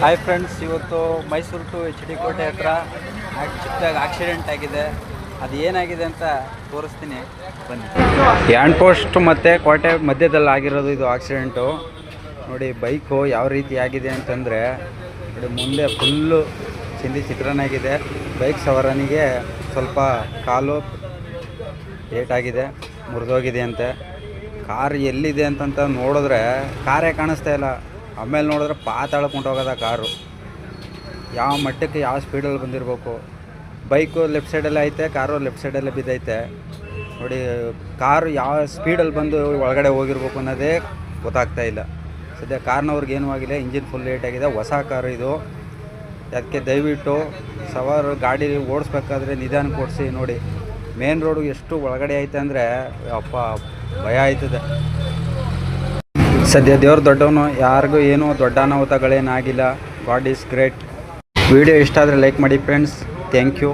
Hi friends, ಇವತ್ತು Mysuru to H D ಕೋಟೆ ಹತ್ರ ಚಿಕ್ಕದಾಗಿ ಆಕ್ಸಿಡೆಂಟ್ ಆಗಿದೆ. ಅದು ಏನಾಗಿದೆ ಅಂತ ತೋರಿಸ್ತೀನಿ ಬನ್ನಿ. ಹ್ಯಾಂಡ್ ಪೋಸ್ಟ್ ಮತ್ತು ಕೋಟೆ ಮಧ್ಯದಲ್ಲಿ ಆಗಿರೋದು ಇದು ಆಕ್ಸಿಡೆಂಟು. ನೋಡಿ ಬೈಕು ಯಾವ ರೀತಿ ಆಗಿದೆ ಅಂತಂದರೆ, ನೋಡಿ ಮುಂದೆ ಫುಲ್ಲು ಚಿತ್ರಾನಾಗಿದೆ. ಬೈಕ್ ಸವಾರನಿಗೆ ಸ್ವಲ್ಪ ಕಾಲು ಏಟಾಗಿದೆ, ಮುರಿದೋಗಿದೆ ಅಂತೆ. ಕಾರ್ ಎಲ್ಲಿದೆ ಅಂತಂತ ನೋಡಿದ್ರೆ ಕಾರೇ ಕಾಣಿಸ್ತಾ ಇಲ್ಲ. ಆಮೇಲೆ ನೋಡಿದ್ರೆ ಪಾತಾಳಕ್ಕೆ ಹೊಂಟೋಗೋದ ಕಾರು. ಯಾವ ಮಟ್ಟಕ್ಕೆ ಯಾವ ಸ್ಪೀಡಲ್ಲಿ ಬಂದಿರಬೇಕು. ಬೈಕು ಲೆಫ್ಟ್ ಸೈಡಲ್ಲೇ ಐತೆ, ಕಾರು ಲೆಫ್ಟ್ ಸೈಡಲ್ಲೇ ಬಿದ್ದೈತೆ. ನೋಡಿ ಕಾರು ಯಾವ ಸ್ಪೀಡಲ್ಲಿ ಬಂದು ಒಳಗಡೆ ಹೋಗಿರ್ಬೇಕು ಅನ್ನೋದೇ ಗೊತ್ತಾಗ್ತಾ ಇಲ್ಲ. ಸದ್ಯ ಕಾರ್ನವ್ರಿಗೆ ಏನೂ ಆಗಿಲ್ಲ, ಇಂಜಿನ್ ಫುಲ್ ಲೇಟ್ ಆಗಿದೆ. ಹೊಸ ಕಾರು ಇದು. ಅದಕ್ಕೆ ದಯವಿಟ್ಟು ಸವಾರು ಗಾಡಿ ಓಡಿಸ್ಬೇಕಾದ್ರೆ ನಿಧಾನಕ್ಕೆ ಓಡಿಸಿ. ನೋಡಿ ಮೇನ್ ರೋಡು ಎಷ್ಟು ಒಳಗಡೆ ಐತೆ ಅಂದರೆ ಅಪ್ಪ ಭಯ ಆಯ್ತದೆ. ಸದ್ಯ ದೇವ್ರು ದೊಡ್ಡವನು, ಯಾರಿಗೂ ಏನೂ ದೊಡ್ಡ ಅನಾಹುತಗಳೇನಾಗಿಲ್ಲ. God is great. ವಿಡಿಯೋ ಇಷ್ಟ ಆದರೆ ಲೈಕ್ ಮಾಡಿ ಫ್ರೆಂಡ್ಸ್. Thank you.